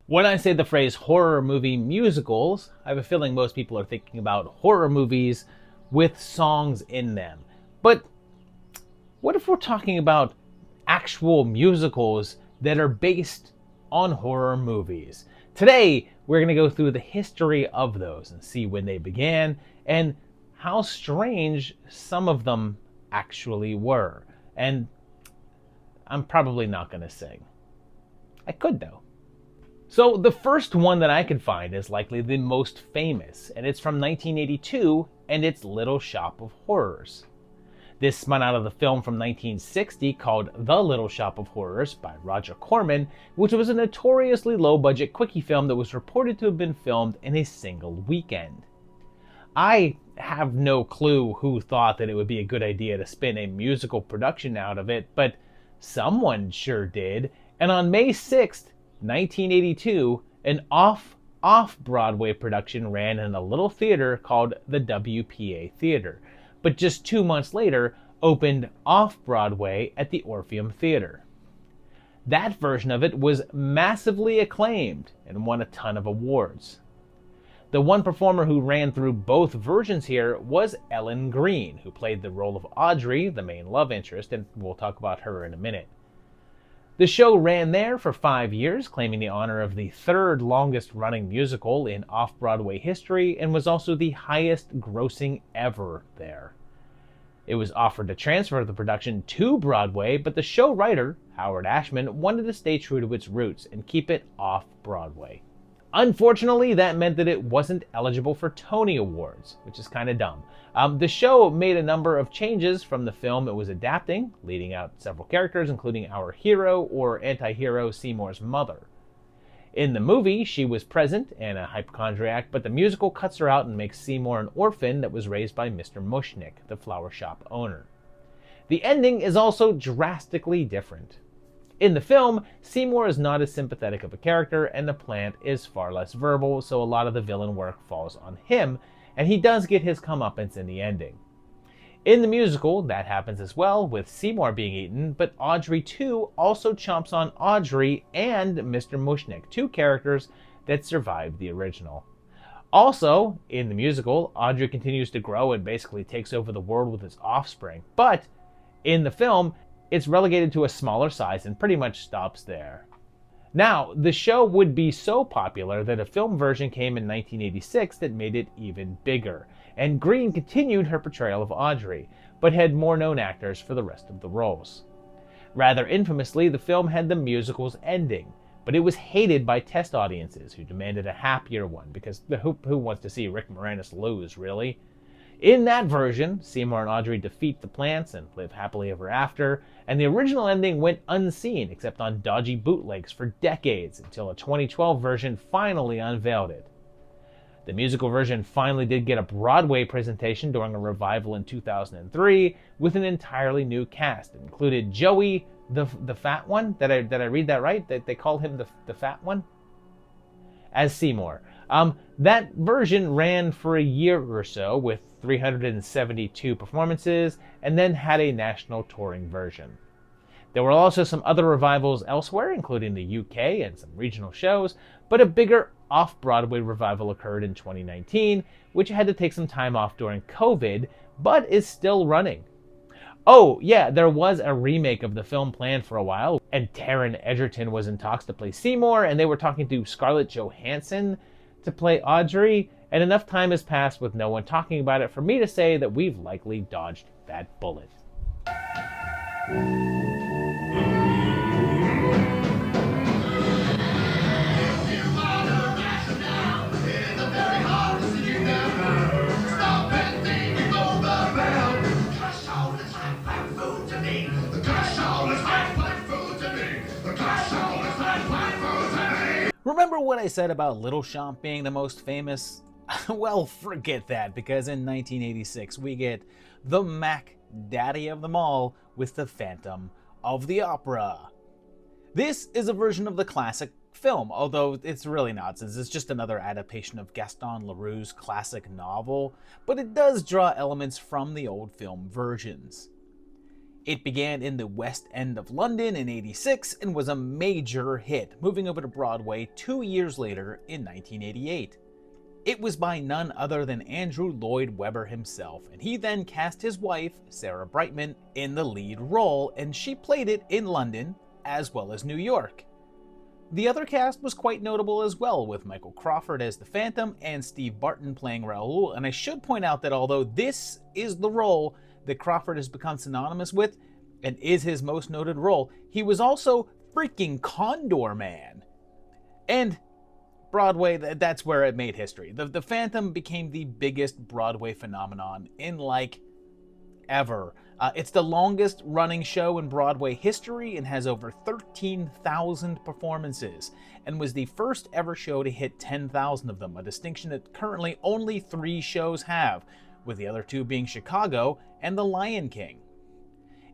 When I say the phrase horror movie musicals, I have a feeling most people are thinking about horror movies with songs in them. But what if we're talking about actual musicals that are based on horror movies? Today, we're going to go through the history of those and see when they began and how strange some of them actually were. And I'm probably not going to sing. I could, though. So the first one that I could find is likely the most famous, and it's from 1982, and it's Little Shop of Horrors. This spun out of the film from 1960 called The Little Shop of Horrors by Roger Corman, which was a notoriously low-budget quickie film that was reported to have been filmed in a single weekend. I have no clue who thought that it would be a good idea to spin a musical production out of it, but someone sure did, and on May 6th, 1982, an off-Broadway production ran in a little theater called the WPA Theater, but just 2 months later opened off-Broadway at the Orpheum Theater. That version of it was massively acclaimed and won a ton of awards. The one performer who ran through both versions here was Ellen Greene, who played the role of Audrey, the main love interest, and we'll talk about her in a minute. The show ran there for 5 years, claiming the honor of the third longest running musical in off-Broadway history, and was also the highest grossing ever there. It was offered to transfer the production to Broadway, but the show writer, Howard Ashman, wanted to stay true to its roots and keep it off-Broadway. Unfortunately, that meant that it wasn't eligible for Tony Awards, which is kind of dumb. The show made a number of changes from the film it was adapting, leading out several characters, including our hero or anti-hero Seymour's mother. In the movie, she was present and a hypochondriac, but the musical cuts her out and makes Seymour an orphan that was raised by Mr. Mushnick, the flower shop owner. The ending is also drastically different. In the film, Seymour is not as sympathetic of a character, and the plant is far less verbal, so a lot of the villain work falls on him, and he does get his comeuppance in the ending. In the musical, that happens as well, with Seymour being eaten, but Audrey too also chomps on Audrey and Mr. Mushnick, two characters that survived the original. Also, in the musical, Audrey continues to grow and basically takes over the world with his offspring, but in the film, it's relegated to a smaller size and pretty much stops there. Now, the show would be so popular that a film version came in 1986 that made it even bigger, and Greene continued her portrayal of Audrey, but had more known actors for the rest of the roles. Rather infamously, the film had the musical's ending, but it was hated by test audiences who demanded a happier one, because who wants to see Rick Moranis lose, really? In that version, Seymour and Audrey defeat the plants and live happily ever after, and the original ending went unseen except on dodgy bootlegs for decades until a 2012 version finally unveiled it. The musical version finally did get a Broadway presentation during a revival in 2003 with an entirely new cast. It included Joey, the fat one. Did I read that right? That they call him the fat one? As Seymour. That version ran for a year or so with 372 performances and then had a national touring version. There were also some other revivals elsewhere, including the UK and some regional shows, but a bigger off-Broadway revival occurred in 2019, which had to take some time off during COVID, but is still running. Oh, yeah, there was a remake of the film planned for a while, and Taron Egerton was in talks to play Seymour, and they were talking to Scarlett Johansson to play Audrey, and enough time has passed with no one talking about it for me to say that we've likely dodged that bullet. Remember what I said about Little Shop being the most famous? Well, forget that, because in 1986 we get the Mac Daddy of them all with the Phantom of the Opera. This is a version of the classic film, although it's really not, since it's just another adaptation of Gaston Leroux's classic novel, but it does draw elements from the old film versions. It began in the West End of London in '86 and was a major hit, moving over to Broadway 2 years later in 1988. It was by none other than Andrew Lloyd Webber himself, and he then cast his wife, Sarah Brightman, in the lead role, and she played it in London as well as New York. The other cast was quite notable as well, with Michael Crawford as the Phantom and Steve Barton playing Raoul, and I should point out that although this is the role that Crawford has become synonymous with, and is his most noted role, he was also freaking Condor Man. And Broadway, that's where it made history. The Phantom became the biggest Broadway phenomenon in ever. It's the longest running show in Broadway history and has over 13,000 performances, and was the first ever show to hit 10,000 of them, a distinction that currently only 3 shows have, with the other 2 being Chicago and The Lion King.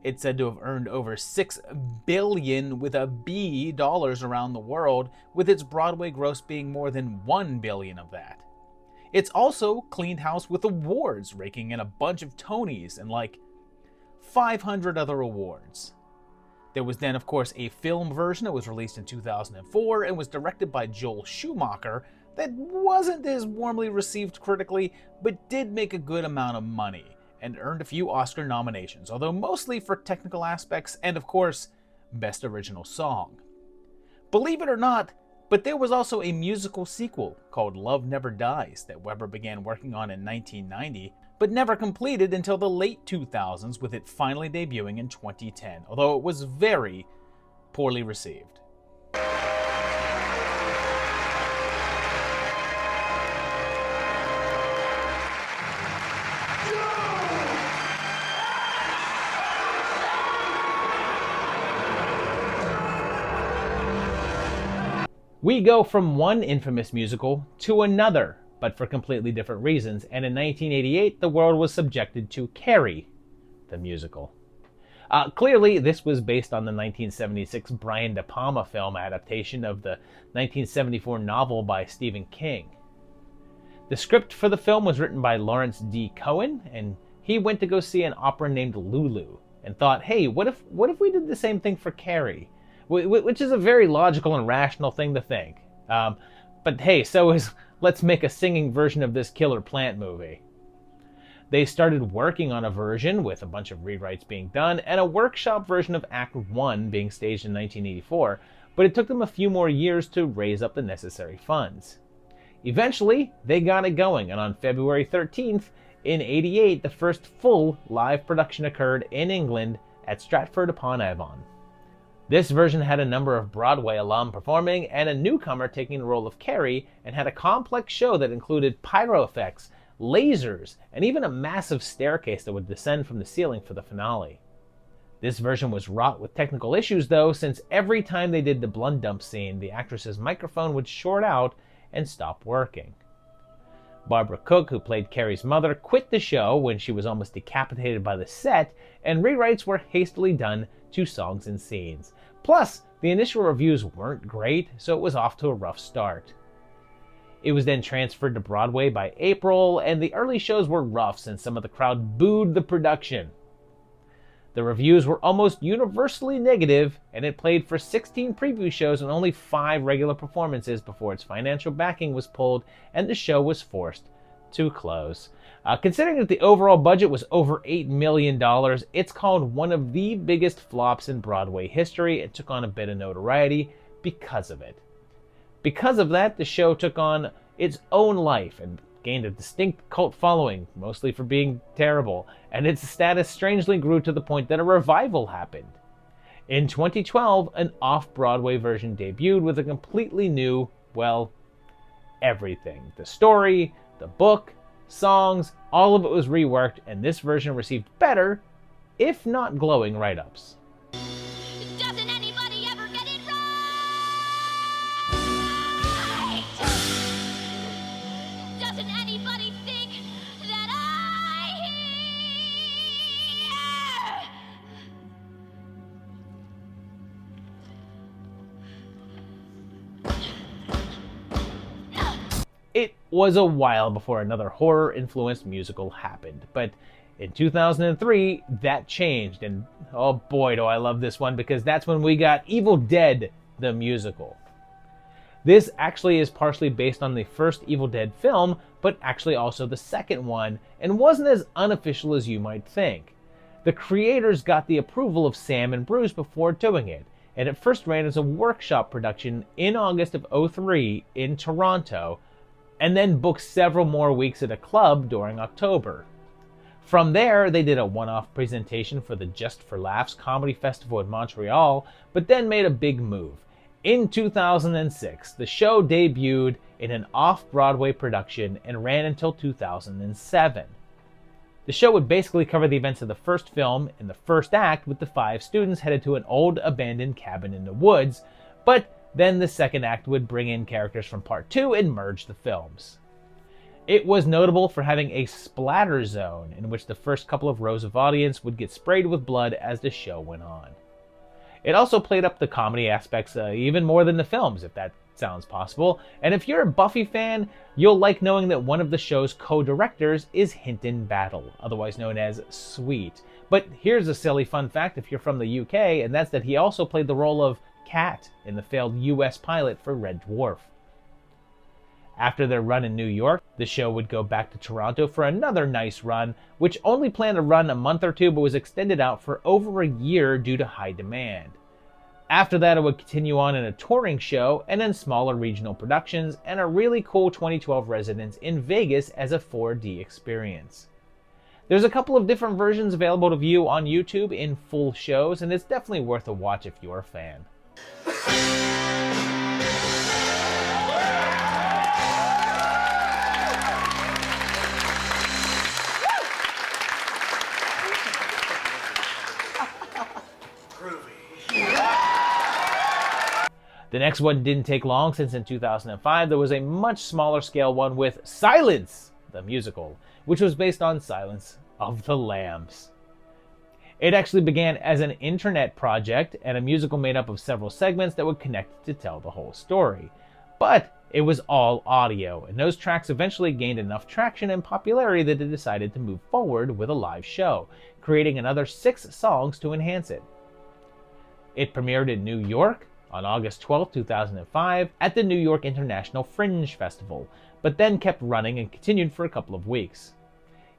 It's said to have earned over $6 billion with a B dollars around the world, with its Broadway gross being more than $1 billion of that. It's also cleaned house with awards, raking in a bunch of Tonys and 500 other awards. There was then, of course, a film version that was released in 2004 and was directed by Joel Schumacher that wasn't as warmly received critically, but did make a good amount of money and earned a few Oscar nominations, although mostly for technical aspects and, of course, Best Original Song. Believe it or not, but there was also a musical sequel called Love Never Dies that Webber began working on in 1990, but never completed until the late 2000s, with it finally debuting in 2010, although it was very poorly received. We go from one infamous musical to another, but for completely different reasons, and in 1988 the world was subjected to Carrie, the musical. Clearly, this was based on the 1976 Brian De Palma film adaptation of the 1974 novel by Stephen King. The script for the film was written by Lawrence D. Cohen, and he went to go see an opera named Lulu, and thought, hey, what if we did the same thing for Carrie? Which is a very logical and rational thing to think. But hey, so is let's make a singing version of this killer plant movie. They started working on a version with a bunch of rewrites being done and a workshop version of Act 1 being staged in 1984, but it took them a few more years to raise up the necessary funds. Eventually, they got it going, and on February 13th, in '88, the first full live production occurred in England at Stratford-upon-Avon. This version had a number of Broadway alum performing and a newcomer taking the role of Carrie, and had a complex show that included pyro effects, lasers, and even a massive staircase that would descend from the ceiling for the finale. This version was wrought with technical issues though, since every time they did the blood dump scene, the actress's microphone would short out and stop working. Barbara Cook, who played Carrie's mother, quit the show when she was almost decapitated by the set, and rewrites were hastily done to songs and scenes. Plus, the initial reviews weren't great, so it was off to a rough start. It was then transferred to Broadway by April, and the early shows were rough since some of the crowd booed the production. The reviews were almost universally negative, and it played for 16 preview shows and only 5 regular performances before its financial backing was pulled and the show was forced to close. Considering that the overall budget was over $8 million, it's called one of the biggest flops in Broadway history. It took on a bit of notoriety because of it. Because of that, the show took on its own life and gained a distinct cult following, mostly for being terrible, and its status strangely grew to the point that a revival happened. In 2012, an off-Broadway version debuted with a completely new, well, everything. The story, the book, songs, all of it was reworked, and this version received better, if not glowing, write-ups. Doesn't anybody ever get it right? Doesn't anybody think that I hear? It was a while before another horror-influenced musical happened, but In 2003, that changed, and oh boy do I love this one, because that's when we got Evil Dead, the musical. This actually is partially based on the first Evil Dead film, but actually also the second one, and wasn't as unofficial as you might think. The creators got the approval of Sam and Bruce before doing it, and it first ran as a workshop production in August of '03 in Toronto, and then booked several more weeks at a club during October. From there, they did a one-off presentation for the Just for Laughs Comedy Festival in Montreal, but then made a big move. In 2006, the show debuted in an off-Broadway production and ran until 2007. The show would basically cover the events of the first film in the first act, with the 5 students headed to an old abandoned cabin in the woods, but then the second act would bring in characters from part 2 and merge the films. It was notable for having a splatter zone, in which the first couple of rows of audience would get sprayed with blood as the show went on. It also played up the comedy aspects even more than the films, if that sounds possible, and if you're a Buffy fan, you'll like knowing that one of the show's co-directors is Hinton Battle, otherwise known as Sweet. But here's a silly fun fact if you're from the UK, and that's that he also played the role of Cat in the failed US pilot for Red Dwarf. After their run in New York, the show would go back to Toronto for another nice run, which only planned to run a month or two but was extended out for over a year due to high demand. After that, it would continue on in a touring show, and then smaller regional productions, and a really cool 2012 residence in Vegas as a 4D experience. There's a couple of different versions available to view on YouTube in full shows, and it's definitely worth a watch if you're a fan. The next one didn't take long, since in 2005 there was a much smaller scale one with Silence, the musical, which was based on Silence of the Lambs. It actually began as an internet project and a musical made up of several segments that would connect to tell the whole story. But it was all audio, and those tracks eventually gained enough traction and popularity that they decided to move forward with a live show, creating another 6 songs to enhance it. It premiered in New York on August 12, 2005 at the New York International Fringe Festival, but then kept running and continued for a couple of weeks.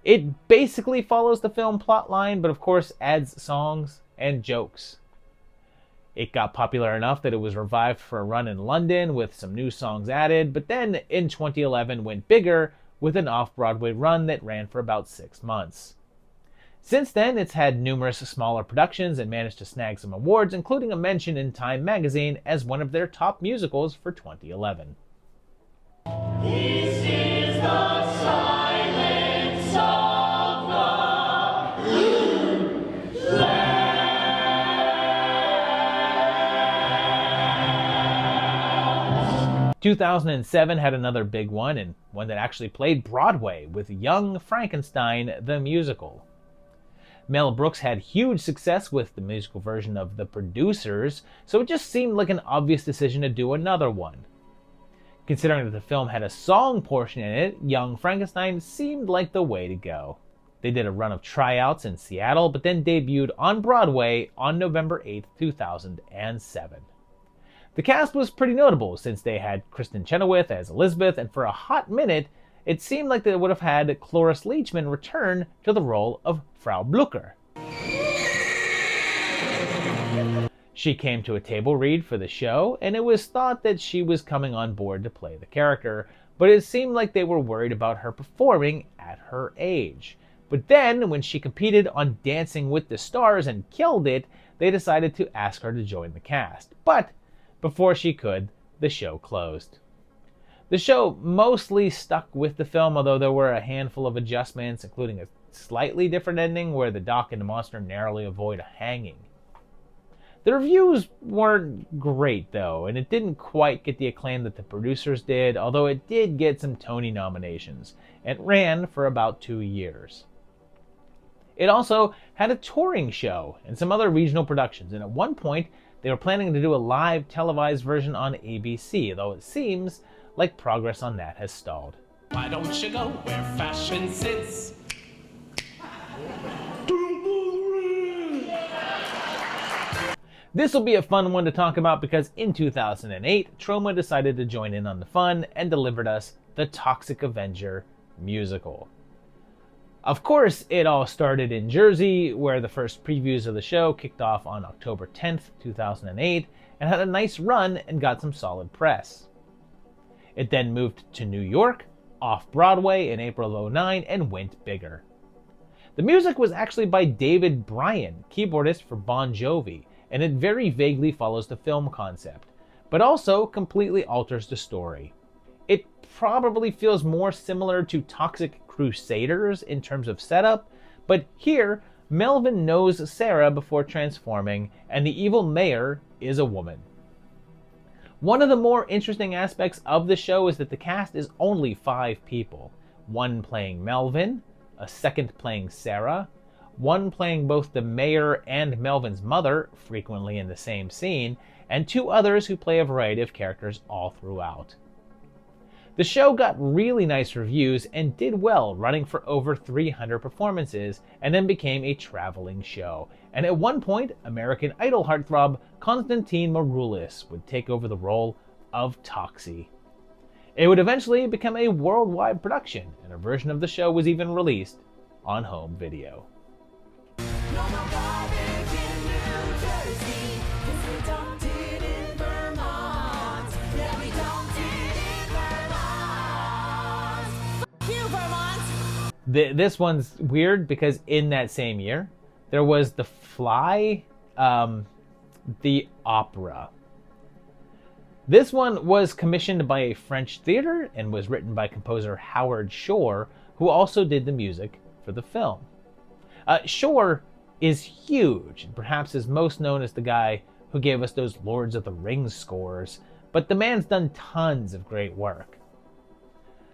It basically follows the film plotline, but of course adds songs and jokes. It got popular enough that it was revived for a run in London with some new songs added, but then in 2011 went bigger with an off-Broadway run that ran for about 6 months. Since then, it's had numerous smaller productions and managed to snag some awards, including a mention in Time magazine as one of their top musicals for 2011. This is the silence of the lambs. 2007 had another big one, and one that actually played Broadway, with Young Frankenstein, the musical. Mel Brooks had huge success with the musical version of The Producers, so it just seemed like an obvious decision to do another one. Considering that the film had a song portion in it, Young Frankenstein seemed like the way to go. They did a run of tryouts in Seattle, but then debuted on Broadway on November 8, 2007. The cast was pretty notable, since they had Kristen Chenoweth as Elizabeth, and for a hot minute, it seemed like they would have had Cloris Leachman return to the role of Frau Blucher. She came to a table read for the show, and it was thought that she was coming on board to play the character, but it seemed like they were worried about her performing at her age. But then, when she competed on Dancing with the Stars and killed it, they decided to ask her to join the cast. But before she could, the show closed. The show mostly stuck with the film, although there were a handful of adjustments, including a slightly different ending where the Doc and the monster narrowly avoid a hanging. The reviews weren't great, though, and it didn't quite get the acclaim that The Producers did, although it did get some Tony nominations, and ran for about 2 years. It also had a touring show and some other regional productions, and at one point they were planning to do a live televised version on ABC, though it seems like progress on that has stalled. Why don't you go where fashion sits? This will be a fun one to talk about because in 2008, Troma decided to join in on the fun and delivered us the Toxic Avenger musical. Of course, it all started in Jersey, where the first previews of the show kicked off on October 10th, 2008, and had a nice run and got some solid press. It then moved to New York, off-Broadway in April of 2009, and went bigger. The music was actually by David Bryan, keyboardist for Bon Jovi, and it very vaguely follows the film concept, but also completely alters the story. It probably feels more similar to Toxic Crusaders in terms of setup, but here, Melvin knows Sarah before transforming, and the evil mayor is a woman. One of the more interesting aspects of the show is that the cast is only 5 people, one playing Melvin, a second playing Sarah, one playing both the mayor and Melvin's mother, frequently in the same scene, and 2 others who play a variety of characters all throughout. The show got really nice reviews and did well, running for over 300 performances, and then became a traveling show. And at one point, American Idol heartthrob Konstantin Maroulis would take over the role of Toxie. It would eventually become a worldwide production, and a version of the show was even released on home video. No more garbage in New Jersey, 'cause we dumped it in Vermont. Yeah, we dumped it in Vermont. F you, Vermont! This one's weird because in that same year, there was The Fly, the opera. This one was commissioned by a French theater and was written by composer Howard Shore, who also did the music for the film. Shore is huge, and perhaps is most known as the guy who gave us those Lords of the Rings scores, but the man's done tons of great work.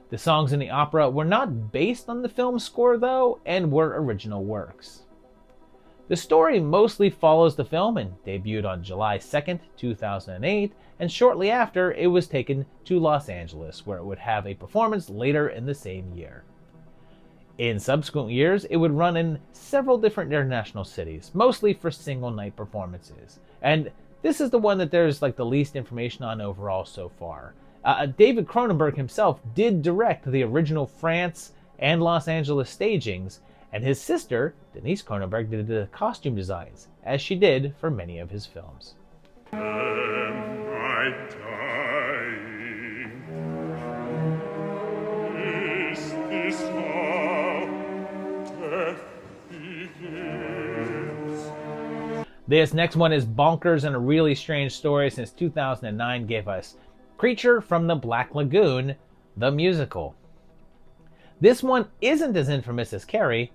The songs in the opera were not based on the film score, though, and were original works. The story mostly follows the film and debuted on July 2nd, 2008, and shortly after, it was taken to Los Angeles, where it would have a performance later in the same year. In subsequent years, it would run in several different international cities, mostly for single-night performances. And this is the one that there's the least information on overall so far. David Cronenberg himself did direct the original France and Los Angeles stagings, and his sister, Denise Cronenberg, did the costume designs, as she did for many of his films. Am I dying? Is this how death begins? This next one is bonkers and a really strange story since 2009 gave us Creature from the Black Lagoon, the musical. This one isn't as infamous as Carrie,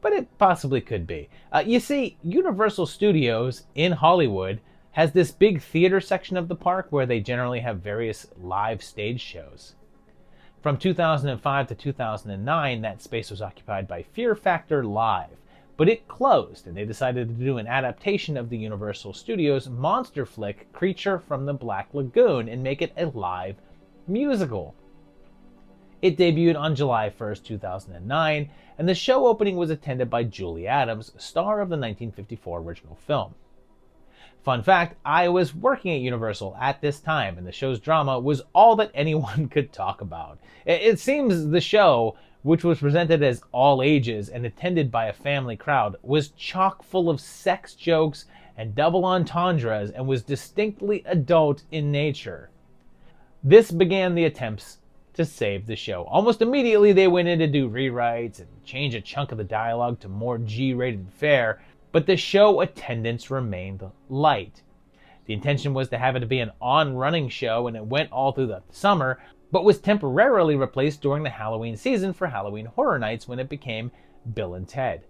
but it possibly could be. You see, Universal Studios in Hollywood has this big theater section of the park where they generally have various live stage shows. From 2005 to 2009, that space was occupied by Fear Factor Live, but it closed and they decided to do an adaptation of the Universal Studios monster flick Creature from the Black Lagoon and make it a live musical. It debuted on July 1st, 2009, and the show opening was attended by Julie Adams, star of the 1954 original film. Fun fact, I was working at Universal at this time, and the show's drama was all that anyone could talk about. It seems the show, which was presented as all ages and attended by a family crowd, was chock full of sex jokes and double entendres and was distinctly adult in nature. This began the attempts to save the show. Almost immediately they went in to do rewrites and change a chunk of the dialogue to more G-rated fare, but the show attendance remained light. The intention was to have it be an on-running show, and it went all through the summer, but was temporarily replaced during the Halloween season for Halloween Horror Nights when it became Bill and Ted.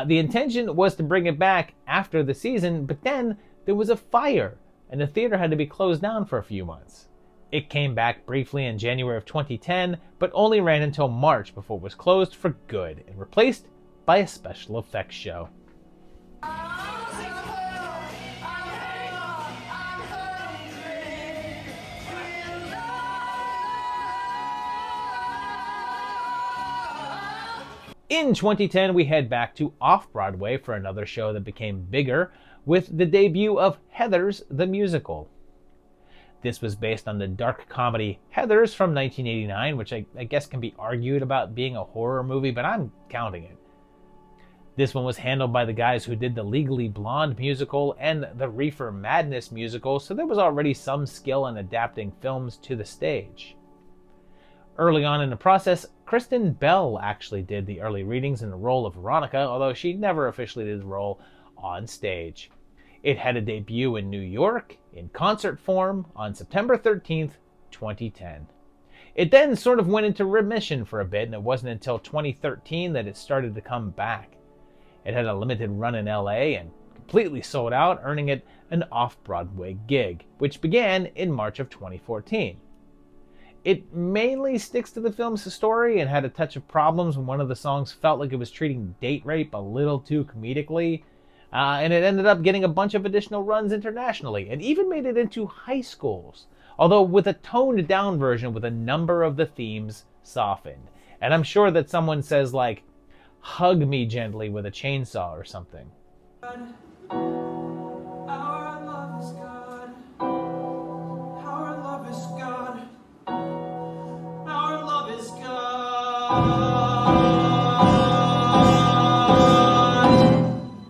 The intention was to bring it back after the season, but then there was a fire, and the theater had to be closed down for a few months. It came back briefly in January of 2010, but only ran until March before it was closed for good and replaced by a special effects show. In 2010, we head back to Off-Broadway for another show that became bigger, with the debut of Heathers the Musical. This was based on the dark comedy Heathers from 1989, which I guess can be argued about being a horror movie, but I'm counting it. This one was handled by the guys who did the Legally Blonde musical and the Reefer Madness musical, so there was already some skill in adapting films to the stage. Early on in the process, Kristen Bell actually did the early readings in the role of Veronica, although she never officially did the role on stage. It had a debut in New York in concert form on September 13th, 2010. It then sort of went into remission for a bit, and it wasn't until 2013 that it started to come back. It had a limited run in LA and completely sold out, earning it an off-Broadway gig, which began in March of 2014. It mainly sticks to the film's story and had a touch of problems when one of the songs felt like it was treating date rape a little too comedically, and it ended up getting a bunch of additional runs internationally, and even made it into high schools, although with a toned-down version with a number of the themes softened. And I'm sure that someone says, like, hug me gently with a chainsaw or something. Our love is God. Our love is God. Our love is God.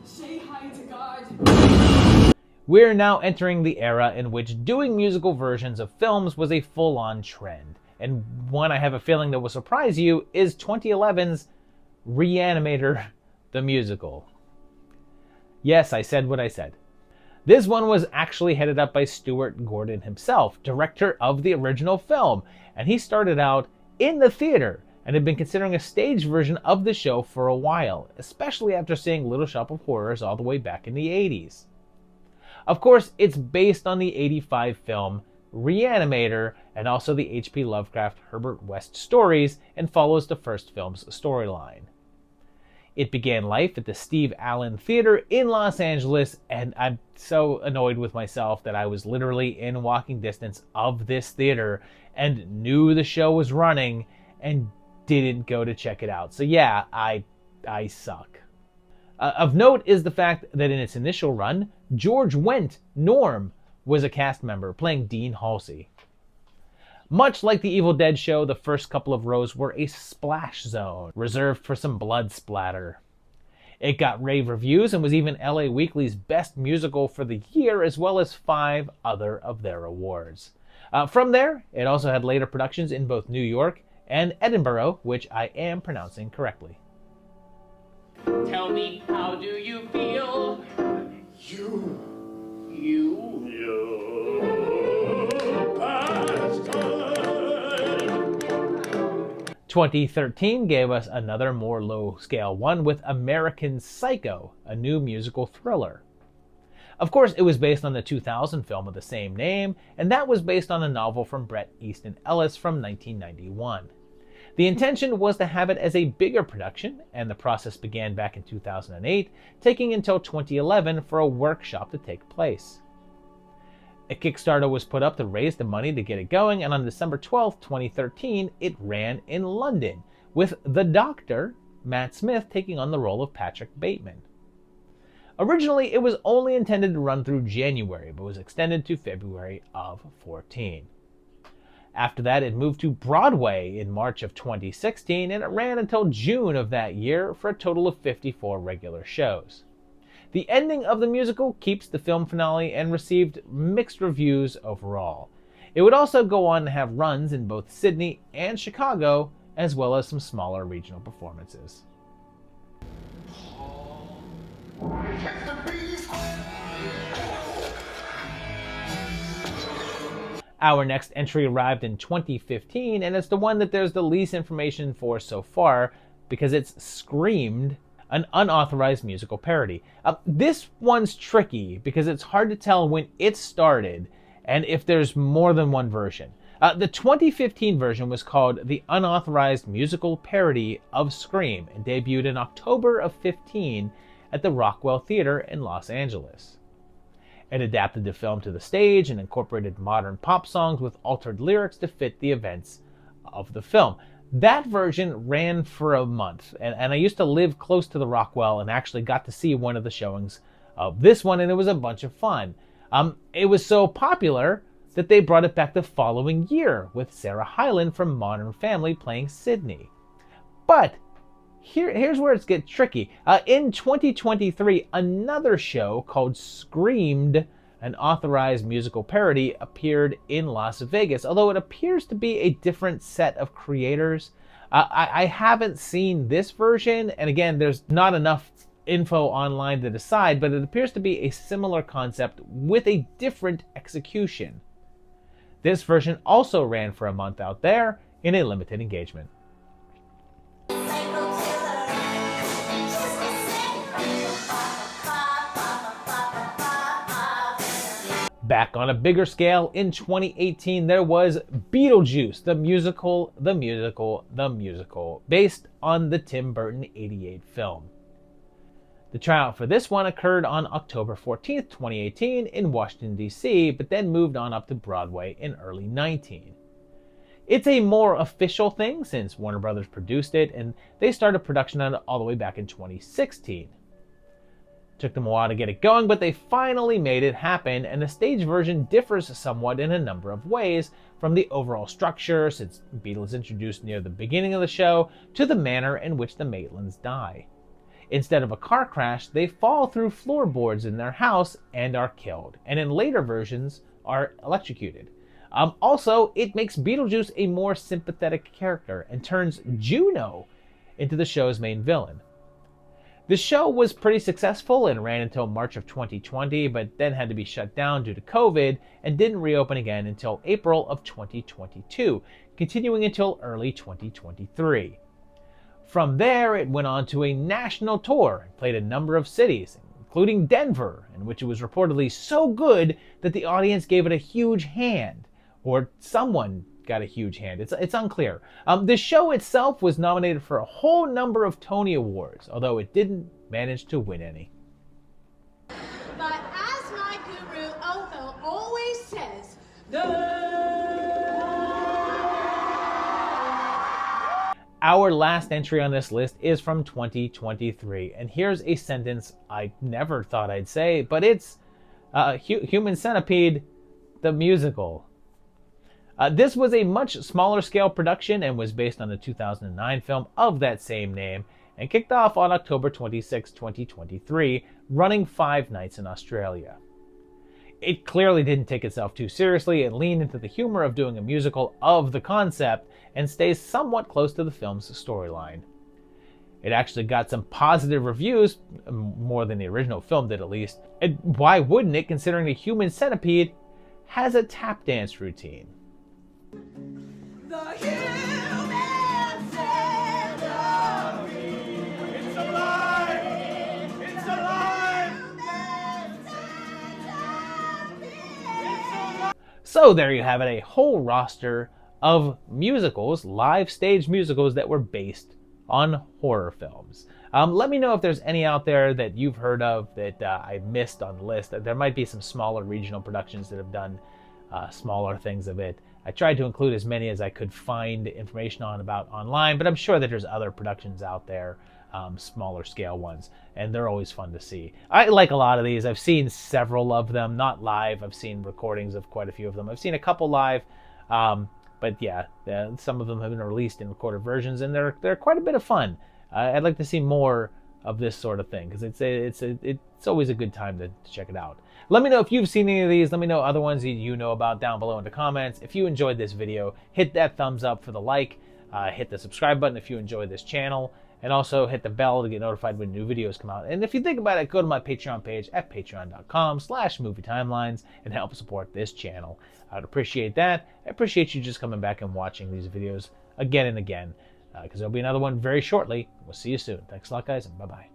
Say hi to God. We're now entering the era in which doing musical versions of films was a full-on trend, and one I have a feeling that will surprise you is 2011's Re-Animator, the musical. Yes, I said what I said. This one was actually headed up by Stuart Gordon himself, director of the original film, and he started out in the theater and had been considering a stage version of the show for a while, especially after seeing Little Shop of Horrors all the way back in the 80s. Of course, it's based on the 85 film Re-Animator and also the H.P. Lovecraft Herbert West stories, and follows the first film's storyline. It began life at the Steve Allen Theater in Los Angeles, and I'm so annoyed with myself that I was literally in walking distance of this theater and knew the show was running and didn't go to check it out. So yeah, I suck. Of note is the fact that in its initial run, George Wendt, Norm, was a cast member playing Dean Halsey. Much like the Evil Dead show, the first couple of rows were a splash zone, reserved for some blood splatter. It got rave reviews and was even LA Weekly's best musical for the year, as well as 5 other of their awards. From there, it also had later productions in both New York and Edinburgh, which I am pronouncing correctly. Tell me, how do you feel? You. 2013 gave us another more low-scale one with American Psycho, a new musical thriller. Of course, it was based on the 2000 film of the same name, and that was based on a novel from Bret Easton Ellis from 1991. The intention was to have it as a bigger production, and the process began back in 2008, taking until 2011 for a workshop to take place. A Kickstarter was put up to raise the money to get it going, and on December 12, 2013, it ran in London, with the Doctor, Matt Smith, taking on the role of Patrick Bateman. Originally, it was only intended to run through January, but was extended to February of 14. After that, it moved to Broadway in March of 2016, and it ran until June of that year for a total of 54 regular shows. The ending of the musical keeps the film finale and received mixed reviews overall. It would also go on to have runs in both Sydney and Chicago, as well as some smaller regional performances. Our next entry arrived in 2015, and it's the one that there's the least information for so far, because it's Screamed, an unauthorized musical parody. This one's tricky because it's hard to tell when it started and if there's more than one version. The 2015 version was called The Unauthorized Musical Parody of Scream and debuted in October of 15 at the Rockwell Theater in Los Angeles. It adapted the film to the stage and incorporated modern pop songs with altered lyrics to fit the events of the film. That version ran for a month, and I used to live close to the Rockwell and actually got to see one of the showings of this one, and it was a bunch of fun. It was so popular that they brought it back the following year with Sarah Hyland from Modern Family playing Sydney. But here's where it gets tricky. In 2023, another show called Screamed, an authorized musical parody, appeared in Las Vegas, although it appears to be a different set of creators. I haven't seen this version, and again, there's not enough info online to decide, but it appears to be a similar concept with a different execution. This version also ran for a month out there in a limited engagement. Back on a bigger scale, in 2018, there was Beetlejuice, the musical, based on the Tim Burton '88 film. The tryout for this one occurred on October 14th, 2018 in Washington, D.C., but then moved on up to Broadway in early 19. It's a more official thing since Warner Brothers produced it, and they started production on it all the way back in 2016. Took them a while to get it going, but they finally made it happen, and the stage version differs somewhat in a number of ways, from the overall structure, since Beetle is introduced near the beginning of the show, to the manner in which the Maitlands die. Instead of a car crash, they fall through floorboards in their house and are killed, and in later versions are electrocuted. Also, it makes Beetlejuice a more sympathetic character and turns Juno into the show's main villain. The show was pretty successful and ran until March of 2020, but then had to be shut down due to COVID and didn't reopen again until April of 2022, continuing until early 2023. From there, it went on to a national tour and played a number of cities, including Denver, in which it was reportedly so good that the audience gave it a huge hand, or someone got a huge hand. It's unclear. The show itself was nominated for a whole number of Tony Awards, although it didn't manage to win any. But as my guru Otho always says, Our last entry on this list is from 2023, and here's a sentence I never thought I'd say, but it's Human Centipede, the musical. This was a much smaller scale production and was based on the 2009 film of that same name, and kicked off on October 26, 2023, running 5 nights in Australia. It clearly didn't take itself too seriously and leaned into the humor of doing a musical of the concept, and stays somewhat close to the film's storyline. It actually got some positive reviews, more than the original film did at least, and why wouldn't it, considering the Human Centipede has a tap dance routine? the human centipede. It's alive! It's alive! So there you have it, a whole roster of musicals, live stage musicals that were based on horror films. Let me know if there's any out there that you've heard of that I missed on the list. There might be some smaller regional productions that have done smaller things of it. I tried to include as many as I could find information on about online, but I'm sure that there's other productions out there, smaller scale ones, and they're always fun to see. I like a lot of these. I've seen several of them, not live. I've seen recordings of quite a few of them. I've seen a couple live, but yeah, some of them have been released in recorded versions, and they're quite a bit of fun. I'd like to see more of this sort of thing, because it's always a good time to check it out. Let me know if you've seen any of these. Let me know other ones that you know about down below in the comments. If you enjoyed this video, hit that thumbs up for the like, hit the subscribe button if you enjoy this channel, and also hit the bell to get notified when new videos come out. And if you think about it, go to my Patreon page at patreon.com/movietimelines and help support this channel. I'd appreciate that. I appreciate you just coming back and watching these videos again and again, because there'll be another one very shortly. We'll see you soon. Thanks a lot, guys, and bye-bye.